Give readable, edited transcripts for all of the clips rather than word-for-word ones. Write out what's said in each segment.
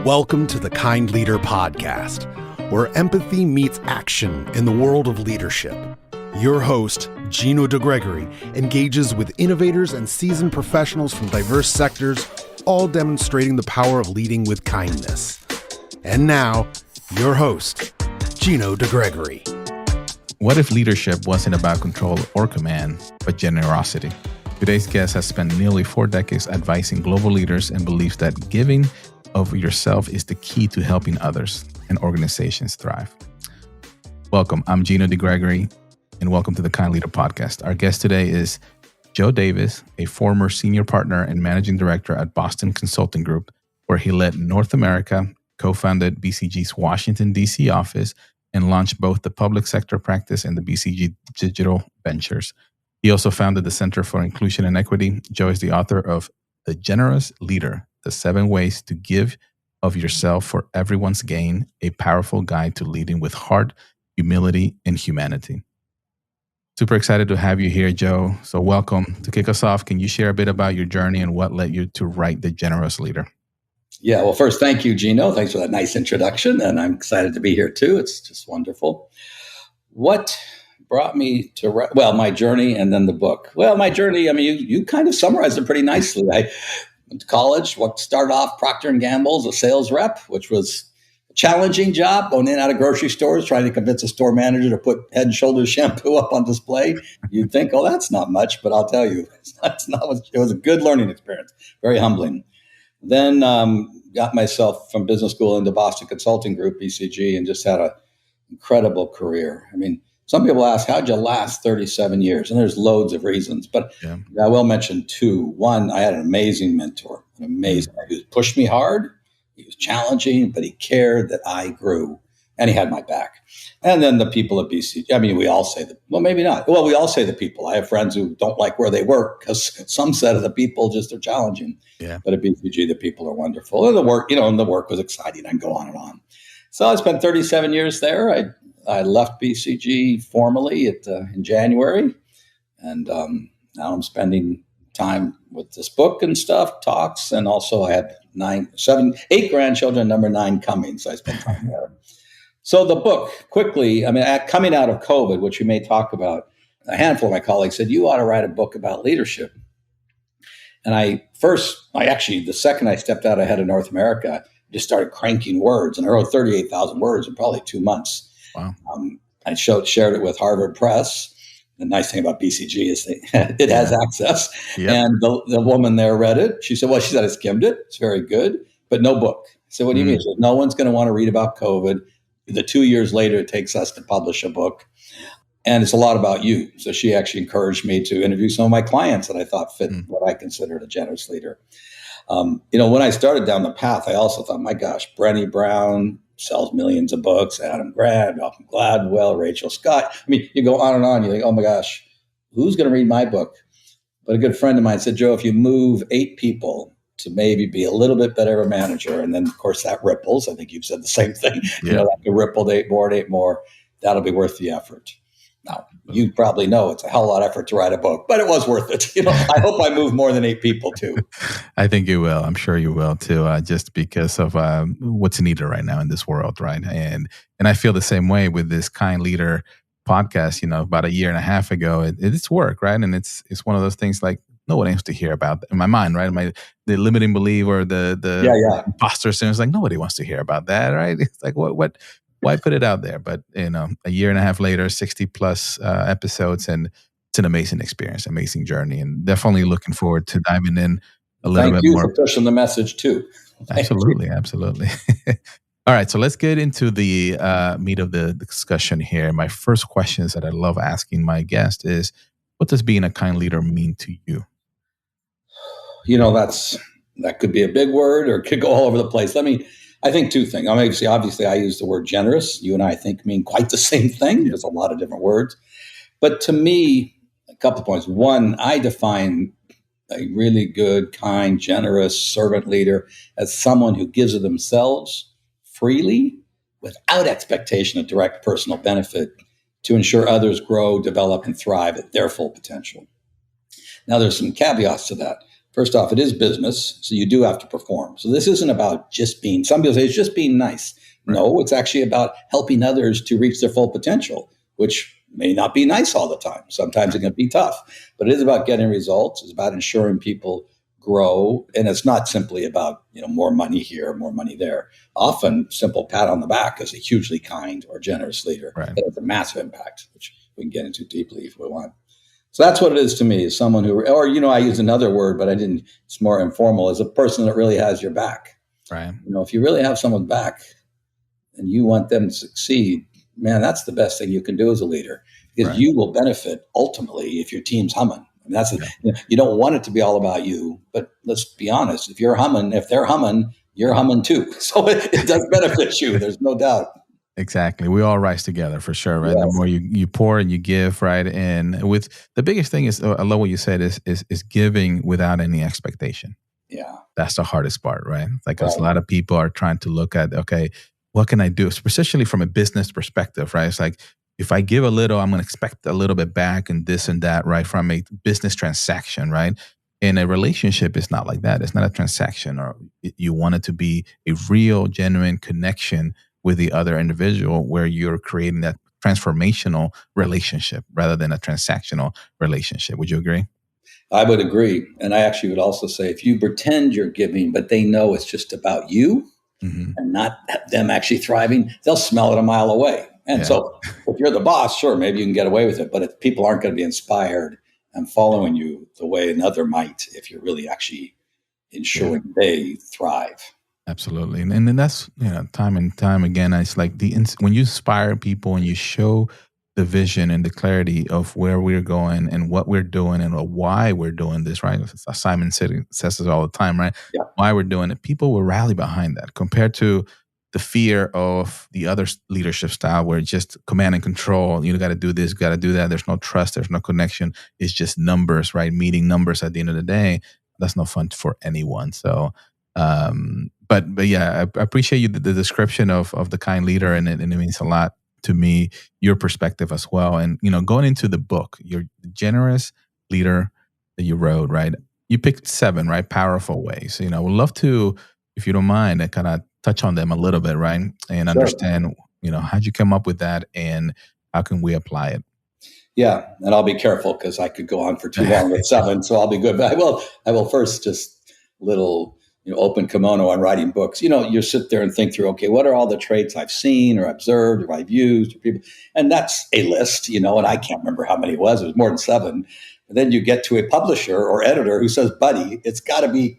Welcome to the Kind Leader Podcast, where empathy meets action in the world of leadership. Your host, Gino Degregori, engages with innovators and seasoned professionals from diverse sectors, all demonstrating the power of leading with kindness. And now, your host, Gino Degregori. What if leadership wasn't about control or command, but generosity? Today's guest has spent nearly 4 decades advising global leaders and believes that giving of yourself is the key to helping others and organizations thrive. Welcome, I'm Gino Degregori, and welcome to the Kind Leader Podcast. Our guest today is Joe Davis, a former senior partner and managing director at Boston Consulting Group, where he led North America, co-founded BCG's Washington, D.C. office, and launched both the public sector practice and the BCG Digital Ventures. He also founded the Center for Inclusion and Equity. Joe is the author of The Generous Leader, The 7 Ways to Give of Yourself for Everyone's Gain, a powerful guide to leading with heart, humility, and humanity. Super excited to have you here, Joe. So welcome. To kick us off, can you share a bit about your journey and what led you to write The Generous Leader? Yeah, well, first, thank you, Gino. Thanks for that nice introduction. And I'm excited to be here, too. It's just wonderful. What brought me to write? Well, my journey and then the book. Well, my journey, I mean, you kind of summarized it pretty nicely. I went to college, started off Procter & Gamble as a sales rep, which was a challenging job, going in and out of grocery stores, trying to convince a store manager to put Head & Shoulders shampoo up on display. You'd think, oh, that's not much, but I'll tell you, it was a good learning experience, very humbling. Then got myself from business school into Boston Consulting Group, BCG, and just had an incredible career. I mean, some people ask, how'd you last 37 years? And there's loads of reasons, but I will mention 2. One, I had an amazing mentor, He pushed me hard. He was challenging, but he cared that I grew, and he had my back. And then the people at BCG, I mean, we all say that, well, maybe not. Well, we all say the people. I have friends who don't like where they work because some set of the people just are challenging. Yeah. But at BCG, the people are wonderful. And the work was exciting. I can go on and on. So I spent 37 years there. I left BCG formally in January. And now I'm spending time with this book and stuff, talks. And also I had 8 grandchildren, number 9 coming. So I spent time there. So the book, quickly, I mean, coming out of COVID, which we may talk about, a handful of my colleagues said, you ought to write a book about leadership. And the second I stepped out ahead of North America, just started cranking words. And I wrote 38,000 words in probably 2 months. Wow. I shared it with Harvard Press. The nice thing about BCG is it has access. Yep. And the woman there read it. She said, I skimmed it. It's very good, but no book. So what do you mean? She said, no one's going to want to read about COVID. The 2 years later, it takes us to publish a book. And it's a lot about you. So she actually encouraged me to interview some of my clients that I thought fit what I considered a generous leader. When I started down the path, I also thought, my gosh, Brené Brown sells millions of books, Adam Grant, Malcolm Gladwell, Rachel Scott. I mean, you go on and on. You think, oh my gosh, who's going to read my book? But a good friend of mine said, Joe, if you move 8 people to maybe be a little bit better of a manager, and then of course that ripples. I think you've said the same thing. Yeah. That rippled 8 more. That'll be worth the effort. Now, you probably know it's a hell of a lot of effort to write a book, but it was worth it. I hope I move more than 8 people too. I think you will. I'm sure you will too, just because of what's needed right now in this world, right? And I feel the same way with this Kind Leader podcast. About a year and a half ago, it's work, right? And it's one of those things like no one wants to hear about in my mind, right? The limiting belief or the imposter syndrome is like nobody wants to hear about that, right? It's like what? Why put it out there? But, a year and a half later, 60 plus episodes, and it's an amazing experience, amazing journey, and definitely looking forward to diving in a little bit more. Thank you for pushing the message too. Absolutely. All right, so let's get into the meat of the discussion here. My first questions that I love asking my guests is, what does being a kind leader mean to you? That could be a big word or it could go all over the place. I think 2 things. Obviously, I use the word generous. You and I think mean quite the same thing. There's a lot of different words. But to me, a couple of points. One, I define a really good, kind, generous servant leader as someone who gives of themselves freely without expectation of direct personal benefit to ensure others grow, develop, and thrive at their full potential. Now, there's some caveats to that. First off, it is business, so you do have to perform. So this isn't about just being, some people say it's just being nice. Right. No, it's actually about helping others to reach their full potential, which may not be nice all the time. Sometimes it can be tough, but it is about getting results. It's about ensuring people grow. And it's not simply about, more money here, more money there. Often simple pat on the back as a hugely kind or generous leader. Right. It has a massive impact, which we can get into deeply if we want. So that's what it is to me, is someone who, or, I use another word, but it's more informal, is a person that really has your back. Right. If you really have someone's back and you want them to succeed, man, that's the best thing you can do as a leader, because you will benefit ultimately if your team's humming. I mean, you don't want it to be all about you, but let's be honest. If they're humming, you're humming too. So it does benefit you. There's no doubt. Exactly. We all rise together for sure, right? Yes. The more you pour and you give, right? And with the biggest thing is, I love what you said, is giving without any expectation. Yeah. That's the hardest part, right? Because a lot of people are trying to look at, okay, what can I do? Especially from a business perspective, right? It's like, if I give a little, I'm going to expect a little bit back and this and that, right? From a business transaction, right? In a relationship, it's not like that. It's not a transaction, or you want it to be a real, genuine connection with the other individual, where you're creating that transformational relationship rather than a transactional relationship. Would you agree? I would agree. And I actually would also say, if you pretend you're giving, but they know it's just about you and not them actually thriving, they'll smell it a mile away. And so if you're the boss, sure, maybe you can get away with it. But if people aren't going to be inspired and following you the way another might, if you're really actually ensuring they thrive. Absolutely. And then that's, time and time again, it's like when you inspire people and you show the vision and the clarity of where we're going and what we're doing and why we're doing this, right? Simon says this all the time, right? Yeah. Why we're doing it. People will rally behind that, compared to the fear of the other leadership style, where it's just command and control. You got to do this, got to do that. There's no trust. There's no connection. It's just numbers, right? Meeting numbers at the end of the day. That's no fun for anyone. So, but yeah, I appreciate you the description of the kind leader, and it means a lot to me, your perspective as well. And going into the book, you're the generous leader that you wrote, right? You picked 7, right? Powerful ways. We'd love to, if you don't mind, kind of touch on them a little bit, right? And understand, how'd you come up with that, and how can we apply it? Yeah, and I'll be careful because I could go on for too long with 7, so I'll be good. But I will first just little open kimono on writing books. You sit there and think through, okay, what are all the traits I've seen or observed or I've used or people, and that's a list, and I can't remember how many it was. It was more than 7. And then you get to a publisher or editor who says, buddy, it's got to be,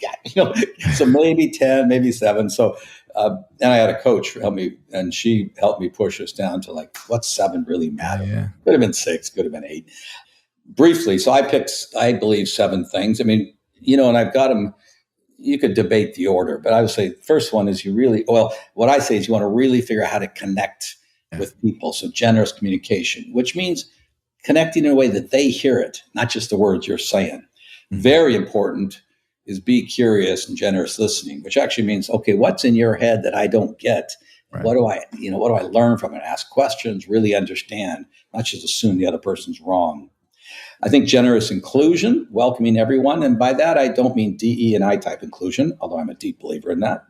so maybe 10, maybe 7. So, and I had a coach help me, and she helped me push us down to like, what's 7 really matter? Yeah. Could have been 6, could have been 8. Briefly, so I picked, I believe, 7 things. I mean, and I've got them. You could debate the order, but I would say first one is what I say is you want to really figure out how to connect with people. So generous communication, which means connecting in a way that they hear it, not just the words you're saying. Mm-hmm. Very important is be curious and generous listening, which actually means, okay, what's in your head that I don't get? Right. What do I learn from it? Ask questions, really understand, not just assume the other person's wrong. I think generous inclusion, welcoming everyone. And by that, I don't mean DE&I type inclusion, although I'm a deep believer in that.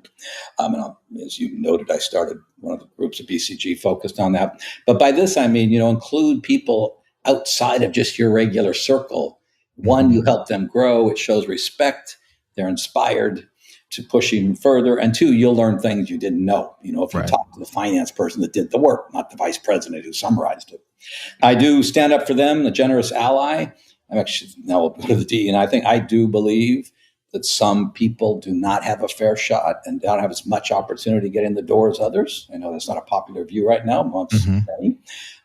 And as you noted, I started one of the groups at BCG focused on that. But by this, I mean, include people outside of just your regular circle. One, you help them grow. It shows respect. They're inspired to push even further. And 2, you'll learn things you didn't know. If you talk to the finance person that did the work, not the vice president who summarized it. I do stand up for them, the generous ally. I'm actually now we'll go to the D, and I think I do believe that some people do not have a fair shot and don't have as much opportunity to get in the door as others. I know that's not a popular view right now amongst many.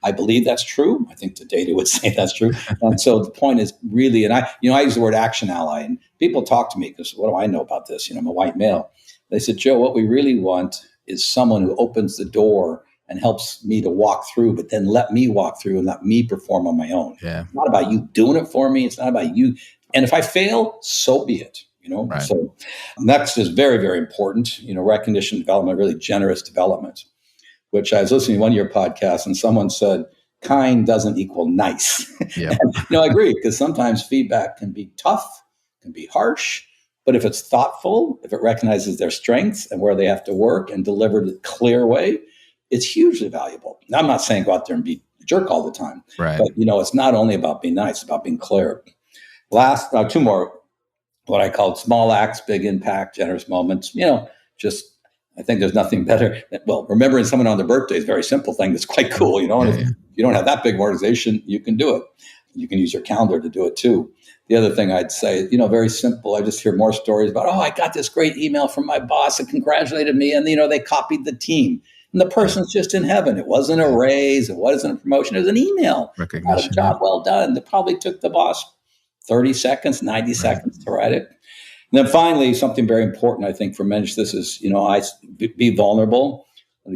I believe that's true. I think the data would say that's true. And so the point is really, and I use the word action ally, and people talk to me because what do I know about this? I'm a white male. They said, Joe, what we really want is someone who opens the door and helps me to walk through, but then let me walk through and let me perform on my own. Yeah. It's not about you doing it for me. It's not about you. And if I fail, so be it. Right. So next is very, very important, recognition, development, really generous development, which I was listening to one of your podcasts and someone said, kind doesn't equal nice. Yeah. And, I agree, because sometimes feedback can be tough, can be harsh, But if it's thoughtful, if it recognizes their strengths and where they have to work and delivered in a clear way, it's hugely valuable. Now, I'm not saying go out there and be a jerk all the time, Right. but it's not only about being nice, it's about being clear. Last, two more, what I called small acts, big impact, generous moments. I think there's nothing better. Remembering someone on their birthday is a very simple thing that's quite cool, And if you don't have that big organization, you can do it. You can use your calendar to do it too. The other thing I'd say, very simple. I just hear more stories about, I got this great email from my boss that congratulated me, and they copied the team. And the person's just in heaven. It wasn't a raise. It wasn't a promotion. It was an email. Recognition. Job well done. That probably took the boss 30 seconds, 90 seconds to write it. And then finally, something very important, I think, for men, this is, be vulnerable,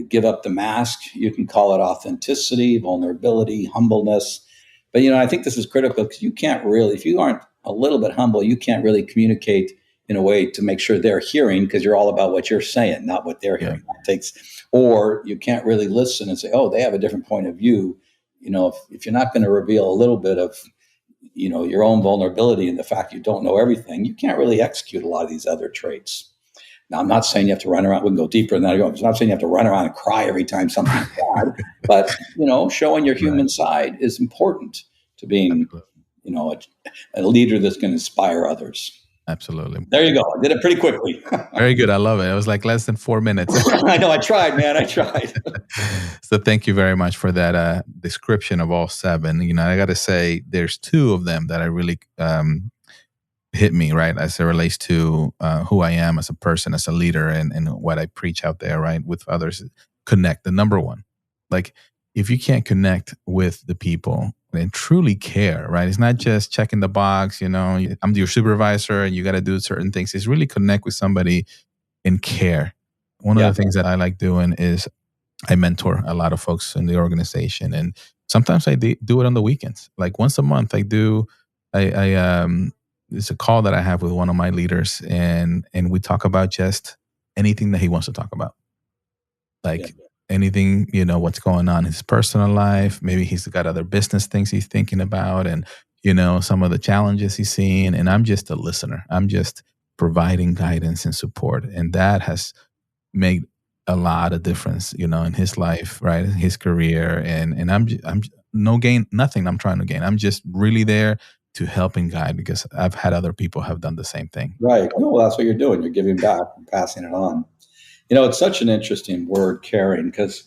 give up the mask. You can call it authenticity, vulnerability, humbleness. But, I think this is critical because you can't really, if you aren't a little bit humble, you can't really communicate in a way to make sure they're hearing, because you're all about what you're saying, not what they're hearing. Or you can't really listen and say, they have a different point of view. If you're not going to reveal a little bit of your own vulnerability and the fact you don't know everything, you can't really execute a lot of these other traits. Now, I'm not saying you have to run around. We can go deeper than that. I'm not saying you have to run around and cry every time something's bad. But, showing your human side is important to being, a leader that's going to inspire others. Absolutely. There you go. I did it pretty quickly. Very good. I love it. It was like less than 4 minutes. I know. I tried, man. I tried. So thank you very much for that description of all 7. I got to say there's 2 of them that I really hit me, right, as it relates to who I am as a person, as a leader, and what I preach out there, right, with others. Connect. The number one. Like, if you can't connect with the people and truly care, right? It's not just checking the box, I'm your supervisor and you got to do certain things. It's really connect with somebody and care. One of the things that I like doing is I mentor a lot of folks in the organization, and sometimes I do it on the weekends. Like once a month, it's a call that I have with one of my leaders, and we talk about just anything that he wants to talk about. Like anything, what's going on in his personal life. Maybe he's got other business things he's thinking about, and, some of the challenges he's seeing. And I'm just a listener. I'm just providing guidance and support. And that has made a lot of difference, in his life, right? His career. And I'm no gain, nothing I'm trying to gain. I'm just really there to help and guide, because I've had other people have done the same thing. Right. Well, that's what you're doing. You're giving back and passing it on. It's such an interesting word, caring, because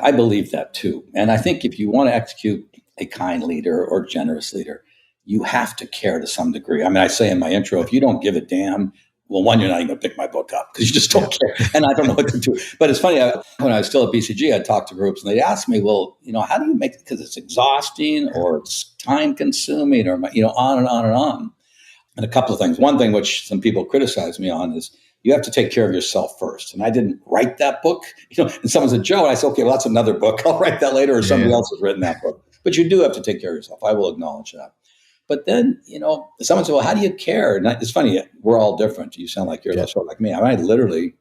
I believe that too. And I think if you want to execute a kind leader or generous leader, you have to care to some degree. I mean, I say in my intro, if you don't give a damn, well, one, you're not even going to pick my book up because you just don't care. And I don't know what to do. But it's funny, when I was still at BCG, I'd talk to groups and they'd ask me, well, how do you make it? Because it's exhausting or it's time consuming or, on and on and on. And a couple of things. One thing which some people criticize me on is you have to take care of yourself first. And I didn't write that book. And someone said, Joe, and I said, okay, well, that's another book. I'll write that later, or somebody else has written that book. But you do have to take care of yourself. I will acknowledge that. But then, someone said, well, how do you care? And it's funny, we're all different. You sound like you're less like me. I literally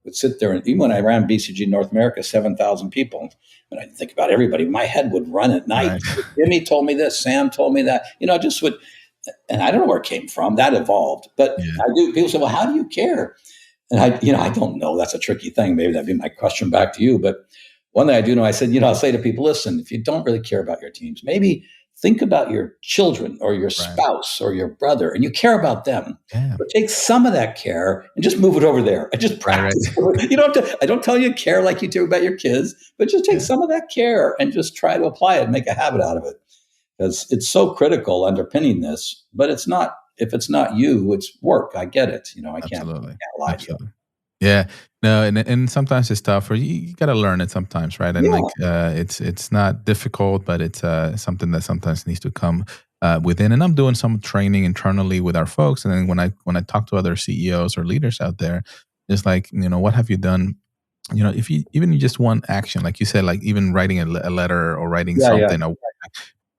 would sit there, and even when I ran BCG North America, 7,000 people, when I think about everybody, my head would run at night. Right. Jimmy told me this, Sam told me that, just would, and I don't know where it came from. That evolved. But I do. People say, well, how do you care? And I don't know. That's a tricky thing. Maybe that'd be my question back to you. But one thing I do know, I said, I'll say to people, listen, if you don't really care about your teams, maybe think about your children or your spouse or your brother, and you care about them. Yeah. But take some of that care and just move it over there and just practice. Right. You don't have to. I don't tell you to care like you do about your kids, but just take some of that care and just try to apply it and make a habit out of it. Because it's so critical underpinning this, but it's not. If it's not you, it's work. I get it. I can't lie to you. Yeah, no, and sometimes it's tough, or you got to learn it sometimes, right? And it's not difficult, but it's something that sometimes needs to come within. And I'm doing some training internally with our folks, and then when I talk to other CEOs or leaders out there, it's like, what have you done? If you just one action, like you said, like even writing a letter or writing something,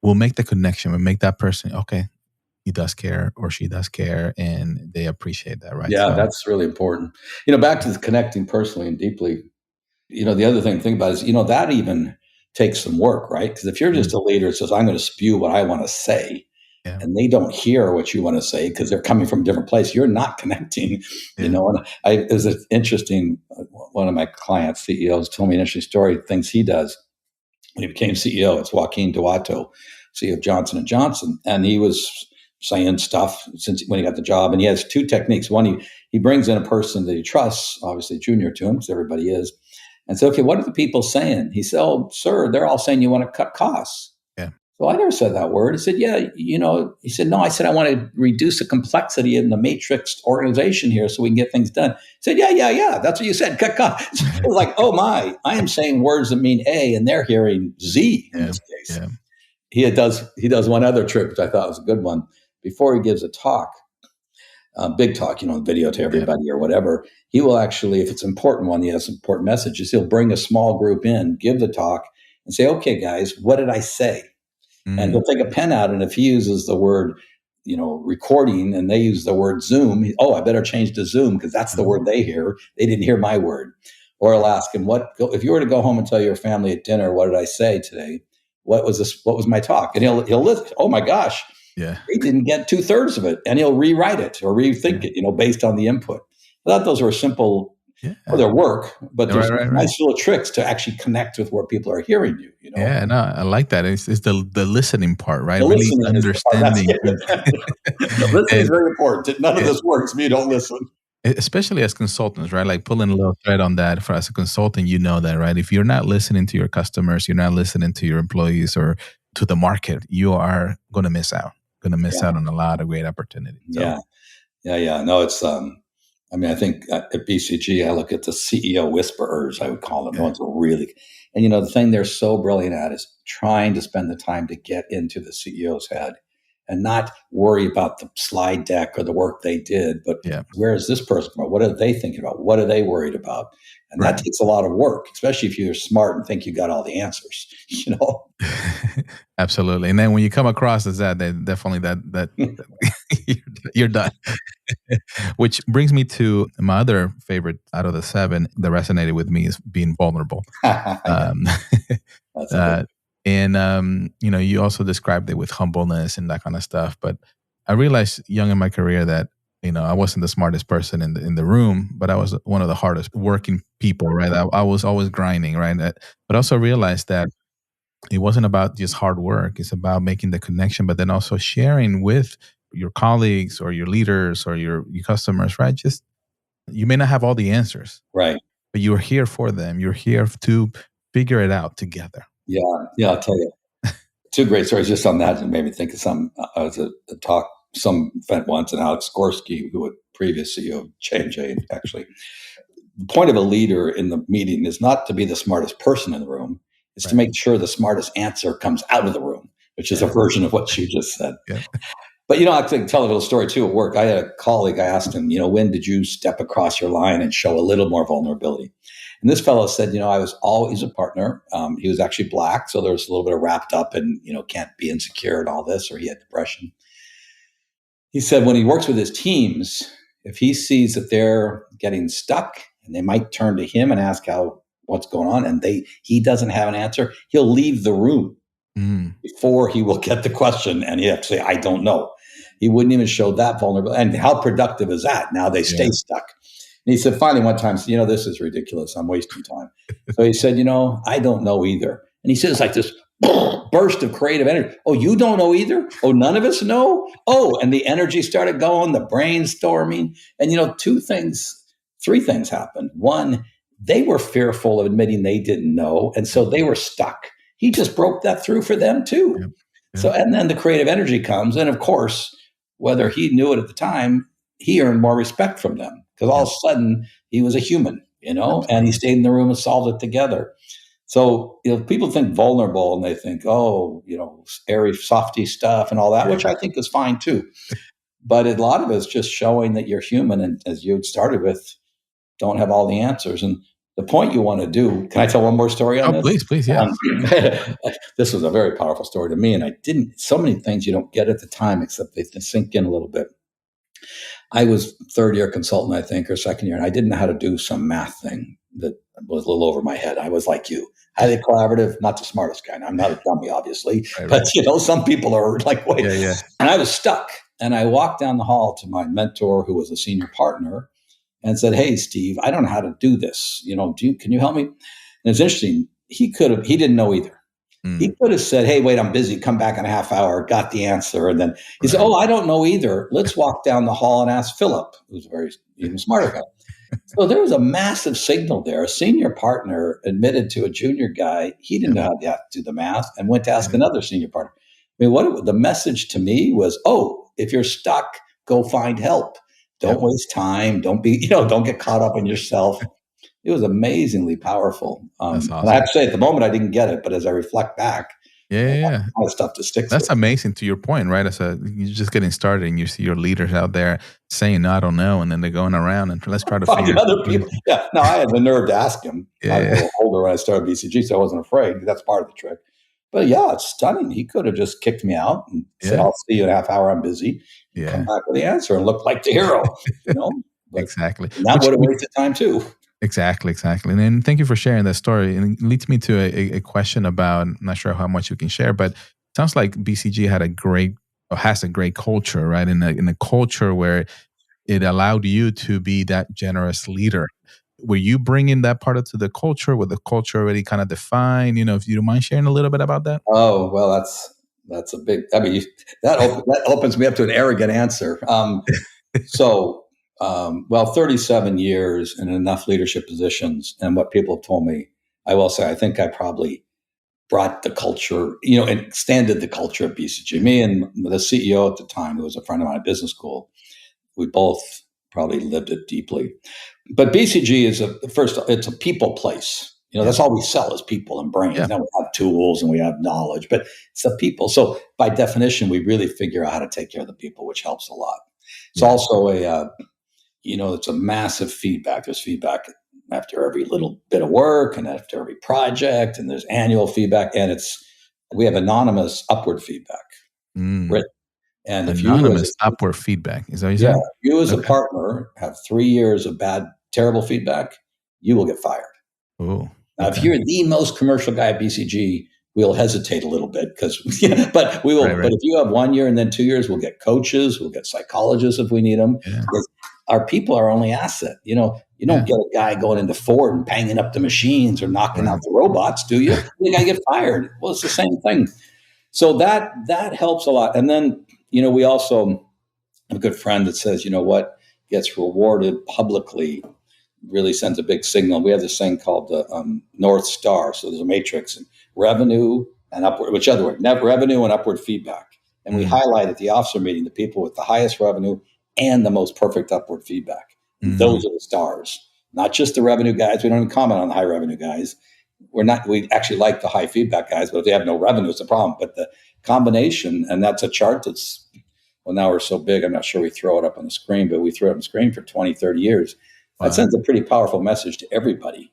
will make the connection, will make that person okay. He does care or she does care, and they appreciate that, right? Yeah, that's really important. Back to the connecting personally and deeply, the other thing to think about is, that even takes some work, right? Because if you're just a leader that says, I'm going to spew what I want to say, Yeah. and they don't hear what you want to say because they're coming from a different place. You're not connecting, Yeah. And it was an interesting, one of my clients, CEOs, told me an interesting story, things he does when he became CEO. It's Joaquin Duato, CEO of Johnson and Johnson, and he was saying stuff since when he got the job. And he has two techniques. One, he brings in a person that he trusts, obviously junior to him, because everybody is, and said, "Okay, what are the people saying?" He said, "Oh, sir, they're all saying you want to cut costs." Yeah. So I never said that word. He said, "Yeah, He said, "No." I said, "I want to reduce the complexity in the matrix organization here so we can get things done." He said, "Yeah. That's what you said. Cut costs." It was like, oh my! I am saying words that mean A, and they're hearing Z in this case. Yeah. He does one other trick, which I thought was a good one. Before he gives a talk, big talk, video to everybody or whatever, he will actually, if it's an important one, he has important messages, he'll bring a small group in, give the talk, and say, "Okay, guys, what did I say?" And he'll take a pen out, and if he uses the word, recording, and they use the word Zoom, I better change to Zoom because that's the word they hear. They didn't hear my word. Or he'll ask him, if you were to go home and tell your family at dinner, what did I say today? What was this? What was my talk? And he'll listen. Oh my gosh, Yeah. he didn't get 2/3 of it, and he'll rewrite it or rethink it, based on the input. I thought those were simple. Yeah. Well, they're work, but there's Right. nice little tricks to actually connect with where people are hearing you. Yeah, no, I like that. It's the listening part, right? The Really listening is the part. understanding. Listening is And very important. None of this works if you don't listen. especially as consultants, right? Like pulling a little thread on that for as a consultant, that, right? If you're not listening to your customers, you're not listening to your employees or to the market, you are going to miss out. Going to miss out on a lot of great opportunities. So, Yeah. No, it's. I think at BCG, I look at the CEO whisperers. I would call them the ones who really. And the thing they're so brilliant at is trying to spend the time to get into the CEO's head and not worry about the slide deck or the work they did, but where is this person from? What are they thinking about? What are they worried about? And that takes a lot of work, especially if you're smart and think you got all the answers, Absolutely. And then when you come across as that, then definitely that you're done. Which brings me to my other favorite out of the 7 that resonated with me is being vulnerable. You also described it with humbleness and that kind of stuff. But I realized young in my career that, I wasn't the smartest person in the room, but I was one of the hardest working people, right? I was always grinding, right? But I also realized that it wasn't about just hard work. It's about making the connection, but then also sharing with your colleagues or your leaders or your customers, right? Just, you may not have all the answers, right? But you're here for them. You're here to figure it out together. Yeah. I'll tell you 2 great stories just on that, and made me think of some. I was at a talk, some event once, and Alex Gorski, who was previous CEO of J&J, actually. The point of a leader in the meeting is not to be the smartest person in the room. It's to make sure the smartest answer comes out of the room, which is a version of what you just said. Yeah. But, I can tell a little story too at work. I had a colleague, I asked him, when did you step across your line and show a little more vulnerability? And this fellow said, I was always a partner. He was actually Black, so there was a little bit of wrapped up in, can't be insecure and all this, or he had depression. He said when he works with his teams, if he sees that they're getting stuck and they might turn to him and ask what's going on, and he doesn't have an answer, he'll leave the room before he will get the question, and he have to say, "I don't know." He wouldn't even show that vulnerability. And how productive is that? Now they stay stuck. And he said, finally, one time, this is ridiculous. I'm wasting time. So he said, I don't know either. And he said, it's like this burst of creative energy. Oh, you don't know either? Oh, none of us know? Oh, and the energy started going, the brainstorming. And, 3 things happened. One, they were fearful of admitting they didn't know. And so they were stuck. He just broke that through for them too. Yeah. So, and then the creative energy comes. And of course, whether he knew it at the time, he earned more respect from them because all of a sudden he was a human, and he stayed in the room and solved it together. So, people think vulnerable and they think, airy, softy stuff and all that, which I think is fine too. But a lot of it is just showing that you're human. And as you started with, don't have all the answers. And the point you want to do, can I tell one more story on this? Please, yeah. This was a very powerful story to me. And so many things you don't get at the time, except they sink in a little bit. I was 3rd-year consultant, I think, or 2nd year, and I didn't know how to do some math thing that was a little over my head. I was like you. highly collaborative, not the smartest guy. Now, I'm not a dummy, obviously, Right, but right. some people are like, wait. Yeah, yeah. And I was stuck. And I walked down the hall to my mentor, who was a senior partner, and said, "Hey, Steve, I don't know how to do this. Can you help me?" And it's interesting. He didn't know either. He Mm, could have said, "Hey, wait, I'm busy. Come back in a half hour." Got the answer, and then he said, right. "Oh, I don't know either. Let's walk down the hall and ask Philip, who's a very even smarter guy." So there was a massive signal there. A senior partner admitted to a junior guy he didn't Yeah, know how to do the math, and went to ask yeah, another senior partner. I mean, the message to me was, "Oh, if you're stuck, go find help. yeah. Don't waste time. Don't get caught up in yourself." It was amazingly powerful. That's And I have awesome. to say, at the moment, I didn't get it, but as I reflect back, Yeah, a yeah, yeah. lot of stuff that sticks That's with me. amazing to your point, right? You're just getting started and you see your leaders out there saying, "No, I don't know." And then they're going around and let's try to Finding figure other it. people. Yeah. No, I had the nerve to ask him. I was a Yeah, little older when I started BCG, so I wasn't afraid. That's part of the trick. But yeah, it's stunning. He could have just kicked me out and said, yeah, "I'll see you in a half hour. I'm busy." And come yeah. back with the answer and look like the hero, you know? But Exactly. and that would have wasted time too. Exactly, exactly. And then thank you for sharing that story. And it leads me to a question about, I'm not sure how much you can share, but it sounds like BCG had a great, or has a great culture, right? In a culture where it allowed you to be that generous leader. Were you bringing that part into the culture? With the culture already kind of defined? If you don't mind sharing a little bit about that. Oh, well, that's a big, I mean, that opens me up to an arrogant answer. Well, 37 years in enough leadership positions, and what people have told me, I will say, I think I probably brought the culture, and extended the culture of BCG. Me and the CEO at the time, who was a friend of mine at business school, we both probably lived it deeply. But BCG is it's a people place. Yeah. That's all we sell is people and brains. Yeah. Now we have tools and we have knowledge, but it's the people. So by definition, we really figure out how to take care of the people, which helps a lot. It's Yeah. also it's a massive feedback. There's feedback after every little bit of work and after every project, and there's annual feedback, and we have anonymous upward feedback. Mm. Right. And if you as Anonymous upward feedback. Is that what you yeah, said? if you as a Okay. partner have 3 years of bad, terrible feedback, you will get fired. Oh, Now, if okay. you're the most commercial guy at BCG, we'll hesitate a little bit because, but we Right, will. But right. if you have 1 year and then 2 years, we'll get coaches, we'll get psychologists if we need them. Yeah. Because our people are our only asset. You don't Yeah. get a guy going into Ford and banging up the machines or knocking Right. out the robots, do you? The guy get fired. Well, it's the same thing. So that helps a lot. And then we also have a good friend that says, what gets rewarded publicly really sends a big signal. We have this thing called the North Star. So there's a matrix and revenue and upward, which other way, net revenue and upward feedback. And we Mm. highlight at the officer meeting the people with the highest revenue and the most perfect upward feedback. And Mm. those are the stars, not just the revenue guys. We don't even comment on the high revenue guys. We actually like the high feedback guys, but if they have no revenue, it's a problem. But the combination, and that's a chart well, now we're so big, I'm not sure we throw it up on the screen, but we threw it on the screen for 20, 30 years. That Wow. sends a pretty powerful message to everybody.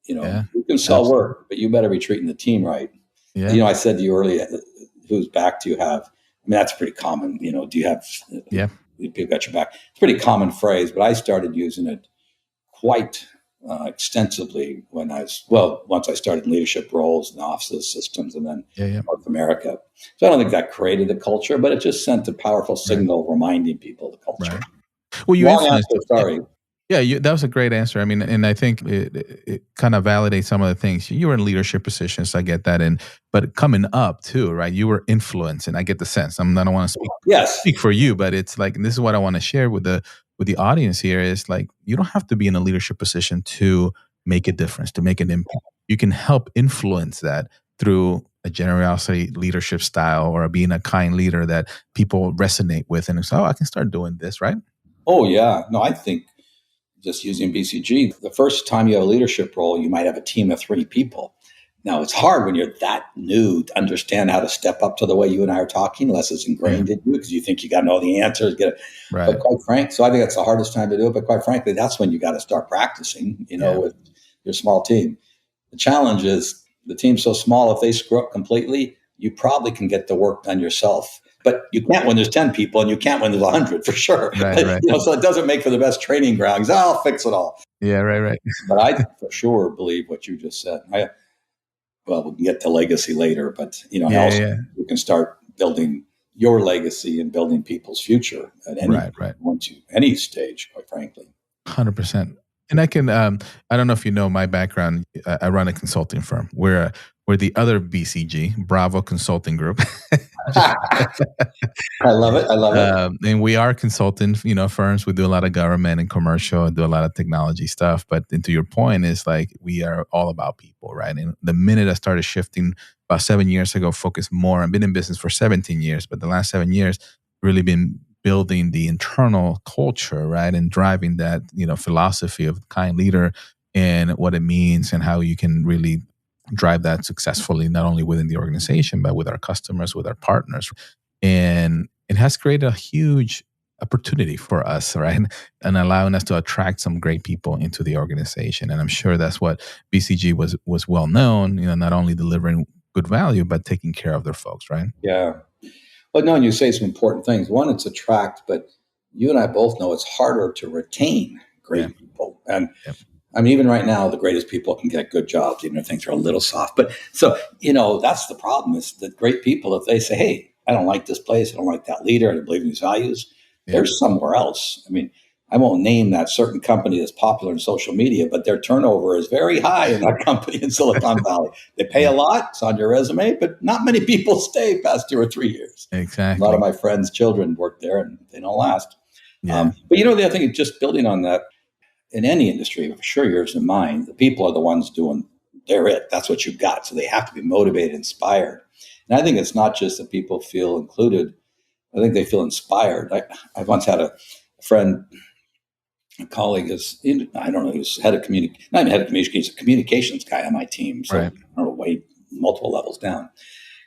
Yeah. You can sell Absolutely. work, but you better be treating the team right. Yeah. I said to you earlier, whose back do you have? I mean, that's pretty common. Do you have Yeah. people got your back? It's a pretty common phrase, but I started using it quite extensively once I started in leadership roles and offices, systems, and then Yeah. Yeah. North America. So I don't think that created the culture, but it just sent a powerful Right. signal reminding people of the culture. Right. Well, you Long influenced. answer, sorry. Yeah, that was a great answer. I mean, and I think it kind of validates some of the things. You were in leadership positions, I get that, but coming up too, right? You were influencing. I get the sense. I don't want to Yes. speak for you, but it's like, and this is what I want to share with the audience here is like, you don't have to be in a leadership position to make a difference, to make an impact. You can help influence that through a generosity leadership style or being a kind leader that people resonate with, and it's, oh, I can start doing this, right? Oh, yeah. No, I think just using BCG, the first time you have a leadership role, you might have a team of 3 people. Now, it's hard when you're that new to understand how to step up to the way you and I are talking, unless it's Yeah. ingrained in you because you think you got to know the answers. Right. So I think that's the hardest time to do it. But quite frankly, that's when you got to start practicing, Yeah. with your small team. The challenge is the team's so small, if they screw up completely, you probably can get the work done yourself. But you can't when there's 10 people and you can't when there's 100 for sure. Right. Right. So it doesn't make for the best training grounds. I'll fix it all. Yeah. Right. Right. But I for sure believe what you just said. well, we can get to legacy later, but Yeah, also yeah. you can start building your legacy and building people's future at Right, right. any stage, quite frankly. 100%. And I can, I don't know if you know my background. I run a consulting firm. We're the other BCG, Bravo Consulting Group. I love it. I love it. And we are consulting, firms. We do a lot of government and commercial and do a lot of technology stuff. But and to your point is like, we are all about people, right? And the minute I started shifting about 7 years ago, focused more, I've been in business for 17 years, but the last 7 years really been building the internal culture, right? And driving that, philosophy of kind leader and what it means and how you can really drive that successfully, not only within the organization, but with our customers, with our partners. And it has created a huge opportunity for us, right? And allowing us to attract some great people into the organization. And I'm sure that's what BCG was well known, not only delivering good value, but taking care of their folks, right? Yeah. But no, and you say some important things. One, it's attract, but you and I both know it's harder to retain great people. And Yep. I mean, even right now, the greatest people can get good jobs, even if things are a little soft. But so, that's the problem is that great people, if they say, hey, I don't like this place, I don't like that leader, I don't believe in these values, there's somewhere else. I mean, I won't name that certain company that's popular in social media, but their turnover is very high in that company in Silicon Valley. They pay a lot, it's on your resume, but not many people stay past 2 or 3 years. Exactly. A lot of my friends' children work there and they don't last. Yeah. But the other thing is just building on that, in any industry, for sure yours and mine, the people are the ones they're it. That's what you've got. So they have to be motivated, inspired. And I think it's not just that people feel included. I think they feel inspired. I once had a friend, a colleague I don't know, he was not even head of communications, he's a communications guy on my team. So Right. I don't know, way multiple levels down.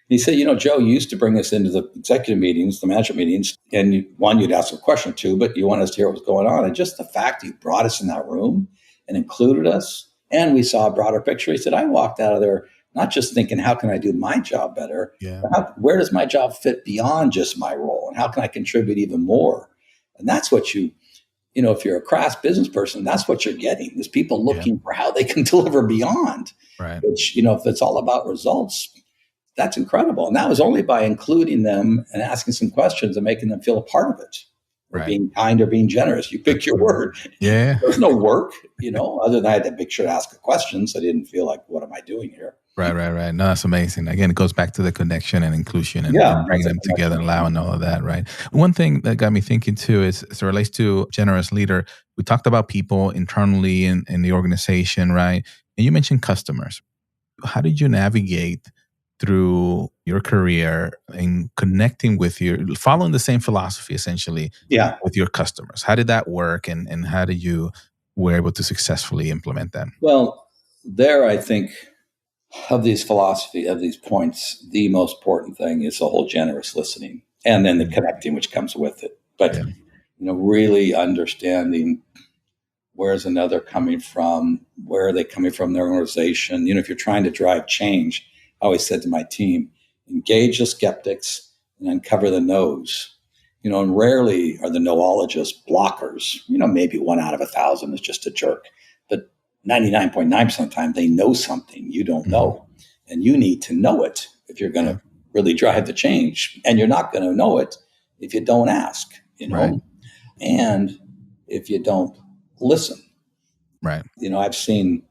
He said, Joe, you used to bring us into the executive meetings, the management meetings, and you'd ask a question or two, but you want us to hear what was going on. And just the fact you brought us in that room and included us, and we saw a broader picture. He said, I walked out of there not just thinking, how can I do my job better? Yeah. But where does my job fit beyond just my role? And how can I contribute even more? And that's what if you're a crass business person, that's what you're getting, is people looking for how they can deliver beyond. Right. Which, if it's all about results, that's incredible. And that was only by including them and asking some questions and making them feel a part of it. Or being kind or being generous. You pick your word. Yeah. There's no work, other than I had to make sure to ask a question. So I didn't feel like, what am I doing here? Right. No, that's amazing. Again, it goes back to the connection and inclusion and bringing them together, allowing all of that, right? One thing that got me thinking too is, as it relates to generous leader, we talked about people internally in the organization, right? And you mentioned customers. How did you navigate through your career and connecting with following the same philosophy essentially with your customers? How did that work and how did you were able to successfully implement that? Well, there I think of these points, the most important thing is the whole generous listening and then the connecting which comes with it. But really understanding where's another coming from, where are they coming from in their organization. If you're trying to drive change, I always said to my team, engage the skeptics and uncover the no's. And rarely are the noologists blockers. Maybe 1 out of 1,000 is just a jerk. But 99.9% of the time, they know something you don't know. And you need to know it if you're going to really drive the change. And you're not going to know it if you don't ask, Right. And if you don't listen. Right. I've seen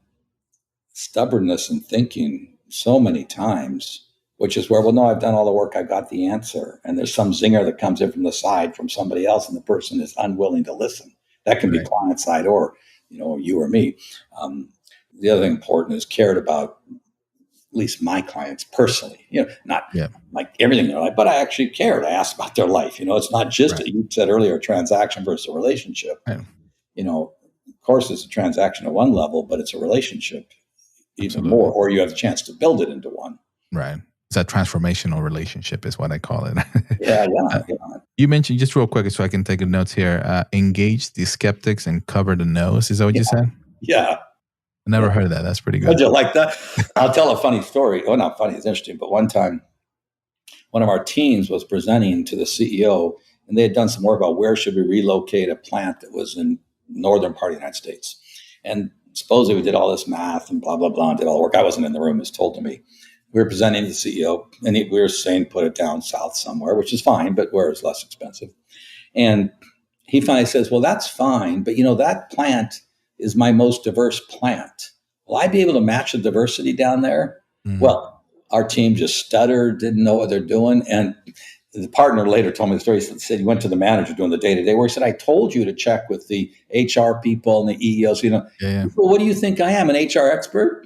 stubbornness in thinking so many times, which is where, well, no, I've done all the work, I got the answer. And there's some zinger that comes in from the side from somebody else, and the person is unwilling to listen. That can be client side or, you or me. The other thing important is cared about at least my clients personally, not like everything in their life, but I actually cared. I asked about their life. It's not just, you said earlier, a transaction versus a relationship. Right. Of course, it's a transaction at one level, but it's a relationship even more, or you have the chance to build it into one. Right. It's a transformational relationship is what I call it. Yeah. You mentioned, just real quick so I can take notes here, engage the skeptics and cover the no's. Is that what you said? Yeah. I never heard that. That's pretty good. How'd you like that? I'll tell a funny story. Well, not funny, it's interesting. But one time, one of our teams was presenting to the CEO, and they had done some work about where should we relocate a plant that was in northern part of the United States. And supposedly we did all this math and blah, blah, blah, and did all the work. I wasn't in the room. It was told to me. We were presenting to the CEO, and we were saying, put it down south somewhere, which is fine, but where it's less expensive. And he finally says, well, that's fine, but that plant is my most diverse plant. Will I be able to match the diversity down there? Mm-hmm. Well, our team just stuttered, didn't know what they're doing. And the partner later told me the story. He said he went to the manager doing the day-to-day where he said, I told you to check with the HR people and the EEOs. Well, what do you think I am, an HR expert?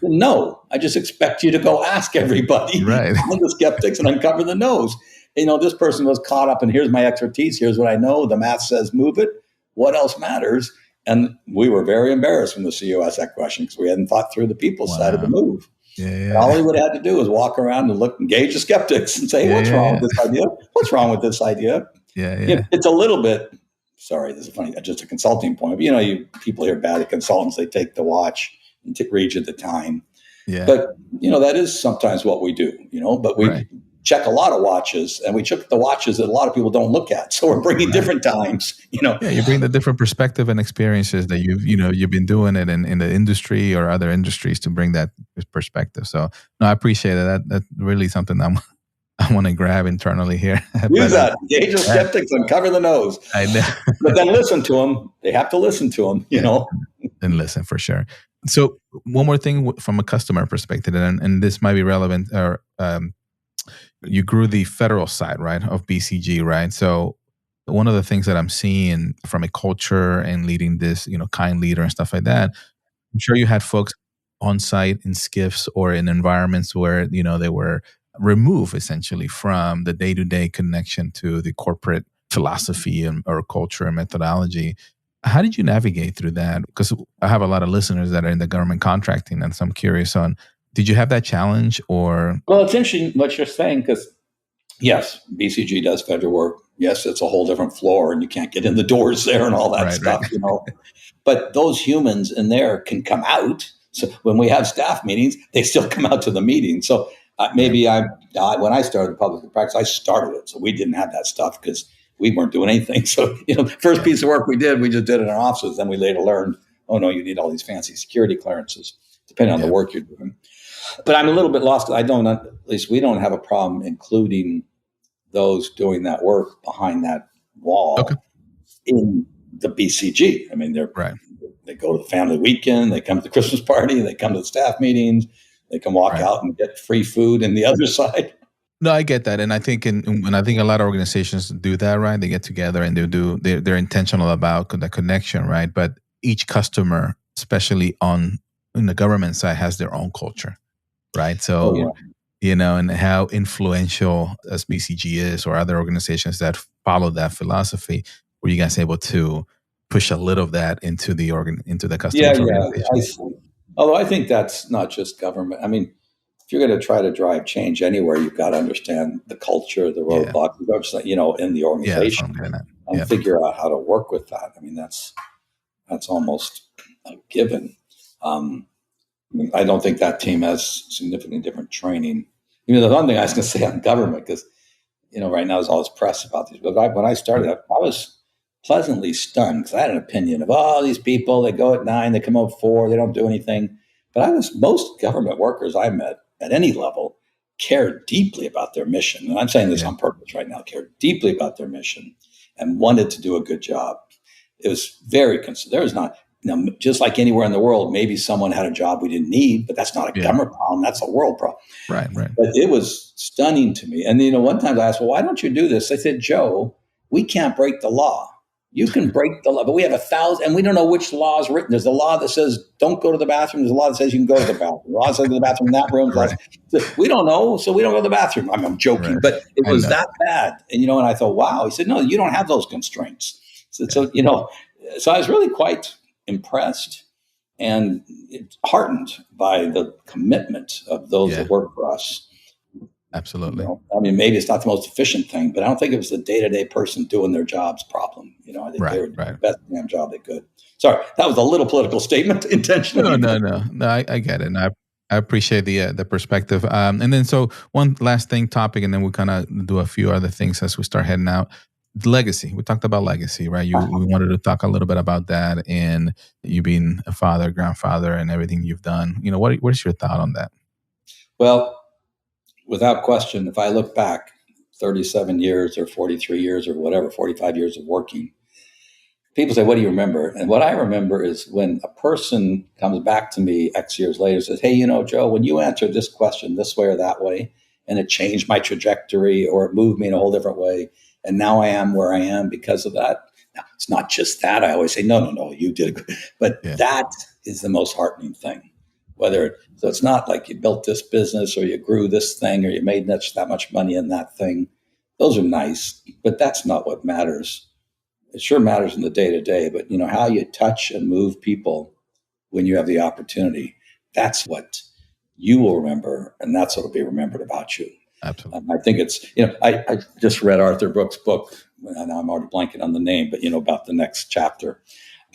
No, I just expect you to go ask everybody, right, the skeptics, and uncover the no's. This person was caught up in here's my expertise, here's what I know, the math says move it, what else matters? And we were very embarrassed when the CEO asked that question because we hadn't thought through the people side of the move. And all he would have had to do was walk around and engage the skeptics and say, what's wrong with this idea? What's wrong with this idea? It's a little bit, sorry, this is funny, just a consulting point. But, you people hear bad at consultants, they take the watch and read you the time. But, that is sometimes what we do, but we check a lot of watches, and we check the watches that a lot of people don't look at. So we're bringing different times, Yeah, you bring the different perspective and experiences that you've been doing it in the industry or other industries to bring that perspective. So no, I appreciate it. That's really something I want to grab internally here. Use that. Engage the skeptics and cover the nose. I know. But then listen to them. They have to listen to them, And listen for sure. So one more thing from a customer perspective, and this might be relevant, or you grew the federal side, right, of BCG, right? So one of the things that I'm seeing from a culture and leading this, kind leader and stuff like that, I'm sure you had folks on site in SCIFs or in environments where, they were removed essentially from the day-to-day connection to the corporate philosophy or culture and methodology. How did you navigate through that? Because I have a lot of listeners that are in the government contracting, and so I'm curious on, did you have that challenge or? Well, it's interesting what you're saying, because yes, BCG does federal work. Yes, it's a whole different floor and you can't get in the doors there and all that stuff, But those humans in there can come out. So when we have staff meetings, they still come out to the meeting. So maybe when I started the public practice, I started it. So we didn't have that stuff because we weren't doing anything. So, first piece of work we just did it in our offices. Then we later learned, oh no, you need all these fancy security clearances, depending on the work you're doing. But I'm a little bit lost. At least we don't have a problem including those doing that work behind that wall in the BCG. I mean, they go to the family weekend, they come to the Christmas party, they come to the staff meetings, they can walk out and get free food in the other side. No, I get that. And I think when I think a lot of organizations do that, right? They get together and they're intentional about the connection, right? But each customer, especially in the government side, has their own culture. Right. So, and how influential as BCG is or other organizations that follow that philosophy, were you guys able to push a little of that into the customer's organization? I see. Although I think that's not just government. I mean, if you're going to try to drive change anywhere, you've got to understand the culture, the roadblocks, in the organization and figure out how to work with that. I mean, that's almost a given. I don't think that team has significantly different training. The one thing I was going to say on government, because, right now there's all this press about these. But when I started, I was pleasantly stunned because I had an opinion of, these people, they go at 9, they come out 4, they don't do anything. But most government workers I met at any level cared deeply about their mission. And I'm saying this on purpose right now, cared deeply about their mission and wanted to do a good job. It was there was not, just like anywhere in the world, maybe someone had a job we didn't need, but that's not a government problem. That's a world problem. Right. But it was stunning to me. And, one time I asked, well, why don't you do this? They said, Joe, we can't break the law. You can break the law, but we have 1,000, and we don't know which law is written. There's a law that says don't go to the bathroom. There's a law that says you can go to the bathroom. The law says go to the bathroom in that room. We don't know, so we don't go to the bathroom. I'm joking, but it was that bad. And, and I thought, wow. He said, no, you don't have those constraints. So I was really quite impressed and heartened by the commitment of those that work for us. Absolutely. I mean, maybe it's not the most efficient thing, but I don't think it was the day-to-day person doing their job's problem. I think they were doing the best damn job they could. Sorry, that was a little political statement intentionally. No. I get it. And I appreciate the perspective. And then so one last topic, and then we'll kind of do a few other things as we start heading out. legacy. We talked about legacy, right? We wanted to talk a little bit about that, and you being a father, grandfather, and everything you've done. What is your thought on that? Well, without question, if I look back 37 years or 43 years or whatever, 45 years of working, people say, what do you remember? And what I remember is when a person comes back to me X years later and says, hey, Joe, when you answered this question this way or that way, and it changed my trajectory or it moved me in a whole different way, and now I am where I am because of that. Now, it's not just that. I always say, no, you did it. But that is the most heartening thing. So it's not like you built this business or you grew this thing or you made that much money in that thing. Those are nice, but that's not what matters. It sure matters in the day to day, but how you touch and move people when you have the opportunity, that's what you will remember, and that's what will be remembered about you. Absolutely. I think it's, I just read Arthur Brooks' book, and I'm already blanking on the name, but about the next chapter.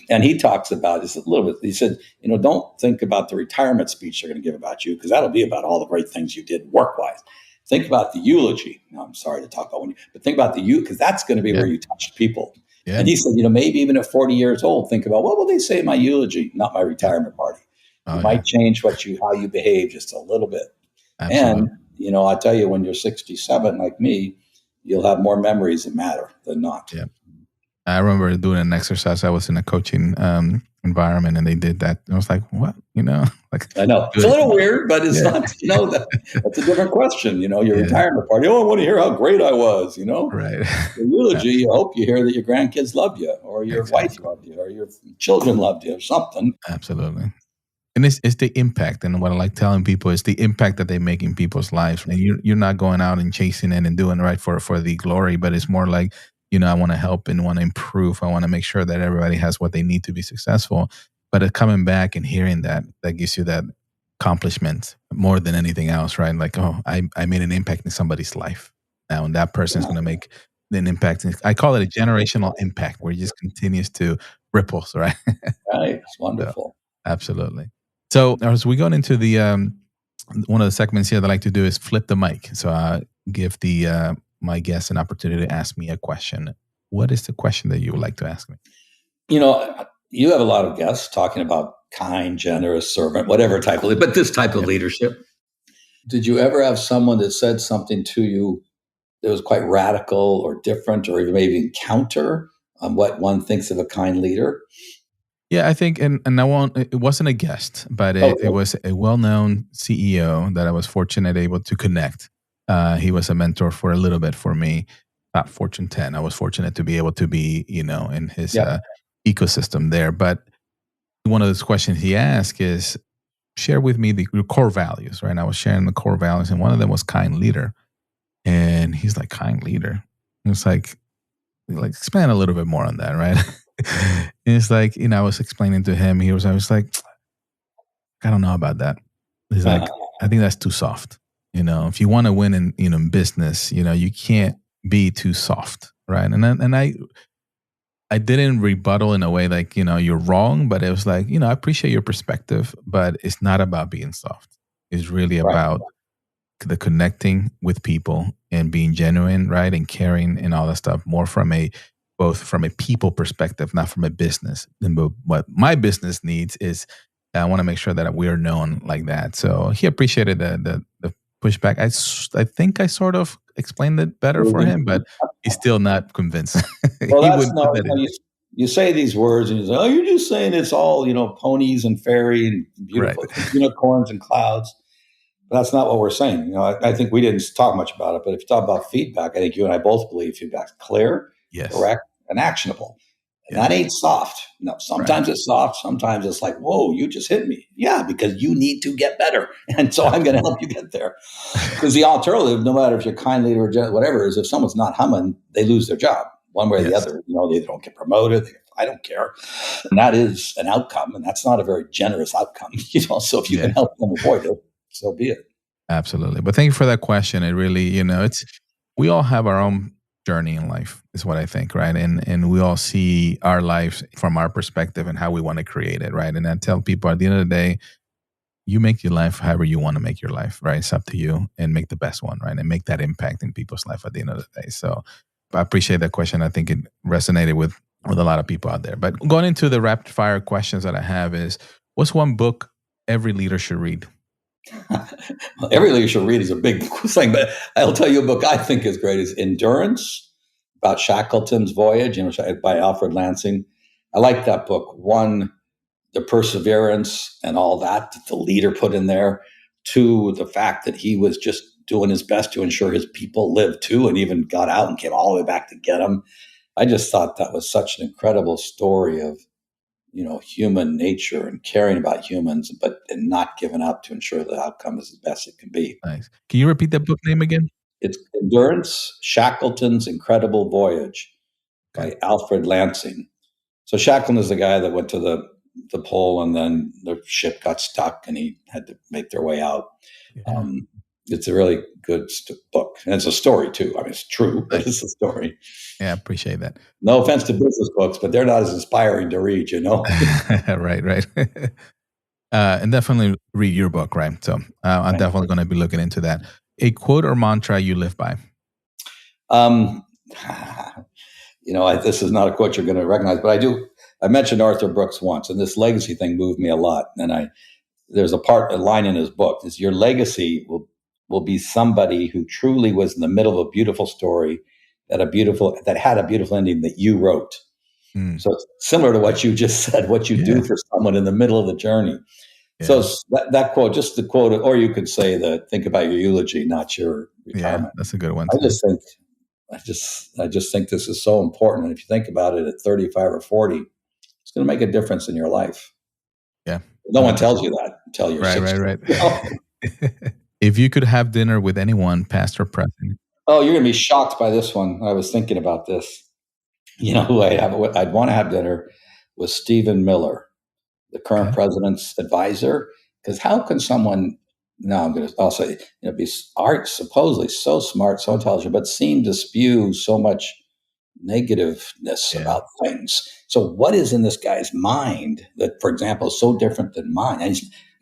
And he talks about this a little bit. He said, don't think about the retirement speech they're going to give about you, because that'll be about all the great things you did work-wise. Think about the eulogy. Now, I'm sorry to talk about but think about because that's going to be where you touched people. Yeah. And he said, maybe even at 40 years old, think about, what will they say in my eulogy, not my retirement party? You might change how you behave just a little bit. Absolutely. And, I tell you, when you're 67 like me, you'll have more memories that matter than not. Yeah. I remember doing an exercise. I was in a coaching environment, and they did that. And I was like, what? I know. It's a little weird, but it's not, that's a different question. Your retirement party. Oh, I want to hear how great I was, Right. The eulogy, I hope you hear that your grandkids loved you, or your wife loved you, or your children loved you, or something. Absolutely. And it's the impact. And what I like telling people is the impact that they make in people's lives. And you're not going out and chasing it and doing right for the glory, but it's more like, I want to help and want to improve. I want to make sure that everybody has what they need to be successful. But coming back and hearing that gives you that accomplishment more than anything else, right? Like, oh, I made an impact in somebody's life now, and that person's going to make an impact. I call it a generational impact, where it just continues to ripples, right? Right. It's wonderful. So, absolutely. So as we go into the one of the segments here that I like to do is flip the mic. So I give my guests an opportunity to ask me a question. What is the question that you would like to ask me? You have a lot of guests talking about kind, generous, servant, whatever type of, but this type of leadership. Did you ever have someone that said something to you that was quite radical or different, or even maybe counter on what one thinks of a kind leader? Yeah, I think, and it wasn't a guest, but it was a well-known CEO that I was able to connect. He was a mentor for a little bit for me, not Fortune 10. I was fortunate to be able to be, in his ecosystem there. But one of those questions he asked is, share with me your core values, right? And I was sharing the core values, and one of them was kind leader. And he's like, kind leader? And it's like expand a little bit more on that, right? And it's like, I was explaining to him, I was like, I don't know about that. He's like, I think that's too soft. If you want to win in business, you can't be too soft, right? And I didn't rebuttal in a way like, you're wrong, but it was like, I appreciate your perspective, but it's not about being soft. It's really about the connecting with people and being genuine, right? And caring and all that stuff, more both from a people perspective, not from a business. And what my business needs is, I want to make sure that we are known like that. So he appreciated the pushback. I think I sort of explained it better for him, but he's still not convinced. Well, you say these words and you say, oh, you're just saying it's all, ponies and fairy and beautiful unicorns and clouds. But that's not what we're saying. I think we didn't talk much about it, but if you talk about feedback, I think you and I both believe feedback's clear, correct, and actionable. And that ain't soft. No, sometimes it's soft. Sometimes it's like, whoa, you just hit me. Yeah, because you need to get better. And so I'm going to help you get there. Because the alternative, no matter if you're kind leader or whatever, is if someone's not humming, they lose their job one way or the other. They don't get promoted. I don't care. And that is an outcome. And that's not a very generous outcome. So if you can help them avoid it, so be it. Absolutely. But thank you for that question. It really, we all have our own journey in life, is what I think, right? And we all see our lives from our perspective and how we want to create it, right? And I tell people at the end of the day, you make your life however you want to make your life, right? It's up to you, and make the best one, right? And make that impact in people's life at the end of the day. So I appreciate that question. I think it resonated with a lot of people out there. But going into the rapid fire questions that I have is, what's one book every leader should read? Every leader should read is a big thing, but I'll tell you a book I think is great is Endurance, about Shackleton's voyage, by Alfred Lansing. I like that book. One, the perseverance and all that the leader put in there. Two, the fact that he was just doing his best to ensure his people lived too, and even got out and came all the way back to get them. I just thought that was such an incredible story of, human nature and caring about humans, and not giving up to ensure the outcome is as best it can be. Nice. Can you repeat that book name again? It's Endurance, Shackleton's Incredible Voyage by Alfred Lansing. So Shackleton is the guy that went to the pole, and then the ship got stuck and he had to make their way out. Yeah. It's a really good book. And it's a story too. I mean, it's true, but it's a story. Yeah, I appreciate that. No offense to business books, but they're not as inspiring to read, Right. And definitely read your book, right? So I'm definitely going to be looking into that. A quote or mantra you live by? This is not a quote you're going to recognize, but I mentioned Arthur Brooks once, and this legacy thing moved me a lot. And there's a line in his book is, your legacy will be somebody who truly was in the middle of a beautiful story that had a beautiful ending that you wrote. So it's similar to what you just said, what you do for someone in the middle of the journey. Yeah. So that quote, just the quote, or you could say think about your eulogy, not your retirement. Yeah, that's a good one. I just think this is so important. And if you think about it at 35 or 40, it's going to make a difference in your life. Yeah. No one tells you that until you're 60. Right. If you could have dinner with anyone, past or present. Oh, you're going to be shocked by this one. I was thinking about this. Who I'd want to have dinner with Stephen Miller, the current president's advisor. Because how can someone, I'll say, be supposedly so smart, so intelligent, but seem to spew so much negativeness about things. So what is in this guy's mind that, for example, is so different than mine? I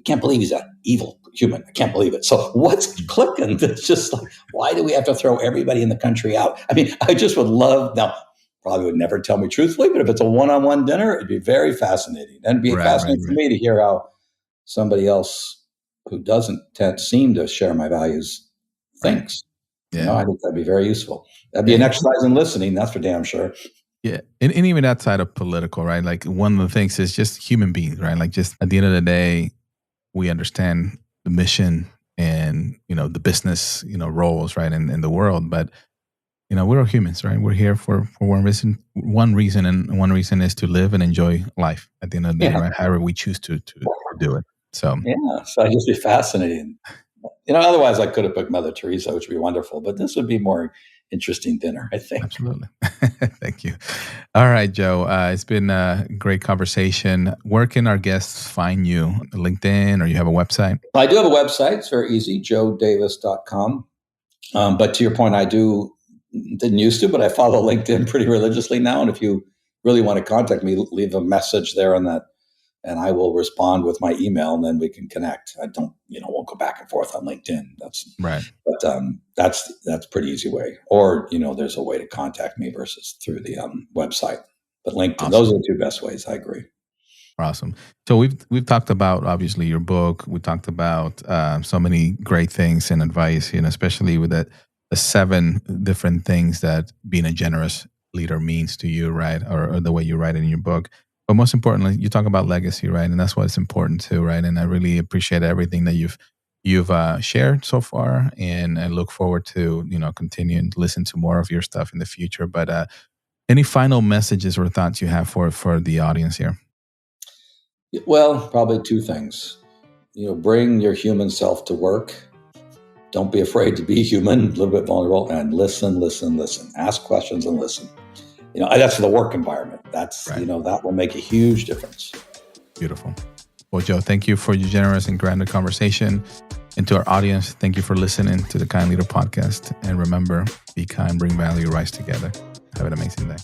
can't believe he's an evil human. I can't believe it. So what's clicking? That's just like, why do we have to throw everybody in the country out? I mean, I just would love, now, probably would never tell me truthfully, but if it's a one-on-one dinner, it'd be very fascinating. And it'd be fascinating for me to hear how somebody else who doesn't seem to share my values thinks. Yeah. I think that'd be very useful. That'd be an exercise in listening. That's for damn sure. Yeah. And even outside of political, right? Like one of the things is just human beings, right? Like just at the end of the day, we understand the mission and, the business, roles, right, in the world. But, we're all humans, right? We're here for one reason, and one reason is to live and enjoy life at the end of the day, right? However we choose to do it. So, so I'd just be fascinating. Otherwise I could have picked Mother Teresa, which would be wonderful, but this would be more interesting dinner, I think. Absolutely. Thank you. All right, Joe. It's been a great conversation. Where can our guests find you? LinkedIn, or you have a website? I do have a website. It's very easy, joedavis.com. But to your point, didn't used to, but I follow LinkedIn pretty religiously now. And if you really want to contact me, leave a message there on that, and I will respond with my email, and then we can connect. I don't, won't go back and forth on LinkedIn. That's right. But that's a pretty easy way. Or, there's a way to contact me versus through the website. But LinkedIn, awesome. Those are the two best ways. I agree. Awesome. So we've talked about, obviously, your book. We talked about so many great things and advice, especially with the 7 different things that being a generous leader means to you, right? Or the way you write it in your book. But most importantly, you talk about legacy, right? And that's what's important too, right? And I really appreciate everything that you've shared so far, and I look forward to continuing to listen to more of your stuff in the future. But any final messages or thoughts you have for the audience here? Well, probably 2 things. Bring your human self to work. Don't be afraid to be human, a little bit vulnerable, and listen. Ask questions and listen. That's the work environment. That's, right. That will make a huge difference. Beautiful. Well, Joe, thank you for your generous and grounded conversation. And to our audience, thank you for listening to the Kind Leader Podcast. And remember, be kind, bring value, rise together. Have an amazing day.